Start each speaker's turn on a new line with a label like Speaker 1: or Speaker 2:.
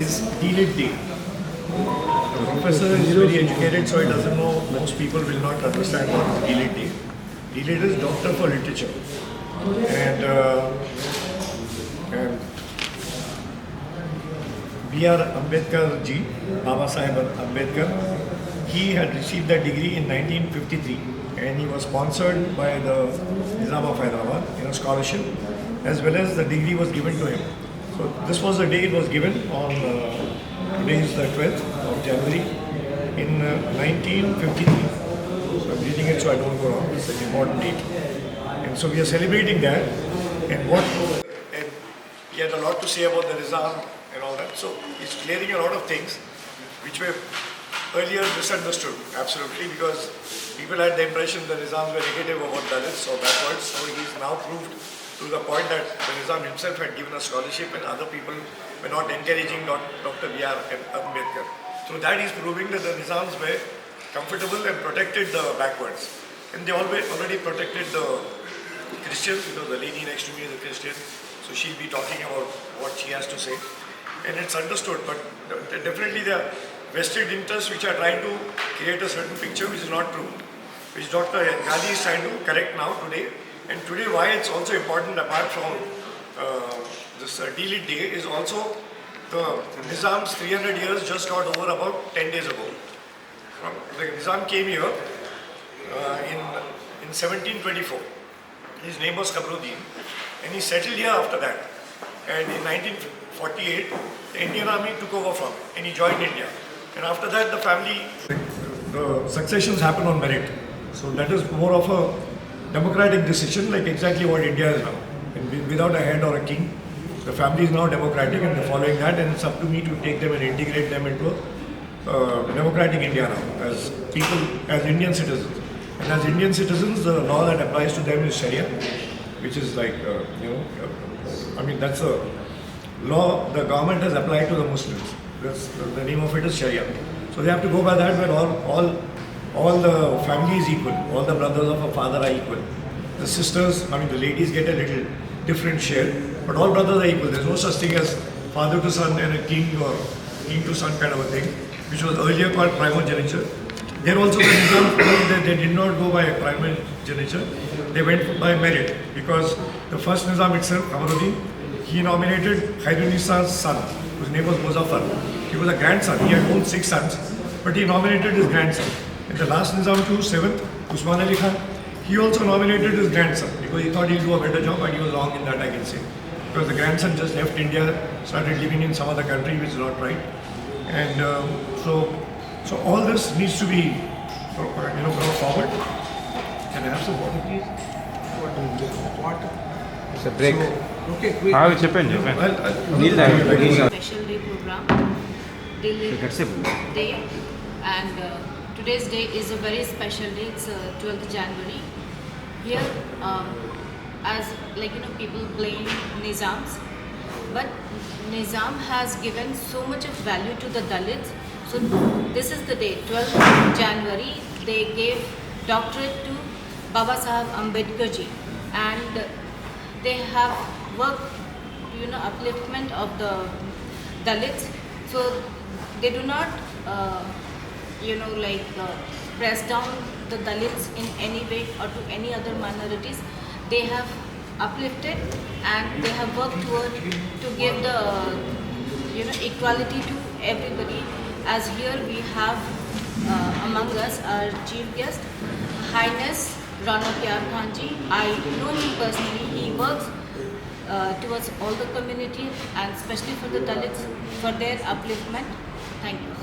Speaker 1: is Delit Day. The professor is very educated, so he doesn't know, most people will not understand what is Delit Day. Delit is Doctor for Literature. And B.R. Ambedkar ji, Baba Sahib Ambedkar, he had received that degree in 1953 and he was sponsored by the Nizam of Hyderabad in a scholarship, as well as the degree was given to him. So this was the day it was given on, today is the 12th of January in 1953. So I'm reading it so I don't go wrong, it's an important date. And so we are celebrating that, and he had a lot to say about the Nizam and all that. So he's clearing a lot of things which were earlier misunderstood, absolutely, because people had the impression the Nizams were negative about Dalits or backwards. So he's now proved to the point that the Nizam himself had given a scholarship and other people were not encouraging Dr. B.R. Ambedkar. Through that he's proving that the Nizams were comfortable and protected the backwards. And they already protected the Christians, because the lady next to me is a Christian, so she'll be talking about what she has to say. And it's understood, but definitely there are vested interests which are trying to create a certain picture which is not true, which Dr. Ghali is trying to correct now today. And today why it's also important, apart from this Delit Day, is also the Nizam's 300 years just got over about 10 days ago. The Nizam came here in 1724. His name was Kabruddin, and he settled here after that. And in 1948, the Indian Army took over from him, and he joined India. And after that, the family, the successions happen on merit. So that is more of a democratic decision, like exactly what India is now. And without a head or a king, the family is now democratic, and they're following that. And it's up to me to take them and integrate them into a democratic India now, as people, as Indian citizens. And as Indian citizens, the law that applies to them is Sharia, which is like, I mean, that's a law the government has applied to the Muslims. That's, the name of it is Sharia. So they have to go by that, where all the family is equal. All the brothers of a father are equal. The sisters, I mean, the ladies get a little different share, but all brothers are equal. There's no such thing as father to son and a king or king to son kind of a thing, which was earlier called primogeniture. There also the Nizam, they did not go by primogeniture, they went by merit, because the first Nizam itself, Kamaruddin, he nominated Khairunissa's son, whose name was Muzaffar. He was a grandson, he had owned 6 sons, but he nominated his grandson. And the last Nizam too, 7th, Usman Ali Khan, he also nominated his grandson, because he thought he'll do a better job, and he was wrong in that, I can say. Because the grandson just left India, started living in some other country, which is not right. And so all this needs to be, brought forward. Can I have some water, please? Water.
Speaker 2: It's a break.
Speaker 1: So, okay, quick.
Speaker 2: How it's happened?
Speaker 3: Special day program, Delit Day, and today's day is a very special day. It's 12th January. Here, as people blame Nizams, but Nizam has given so much of value to the Dalits. So this is the day, 12th January, they gave doctorate to Baba Sahib Ambedkar ji, and they have worked, upliftment of the Dalits. So they do not, press down the Dalits in any way or to any other minorities. They have uplifted and they have worked toward to give the, equality to everybody. As here we have among us our chief guest, Highness Raunak Yar Khan ji. I know him personally. He works towards all the community and especially for the Dalits, for their upliftment. Thank you.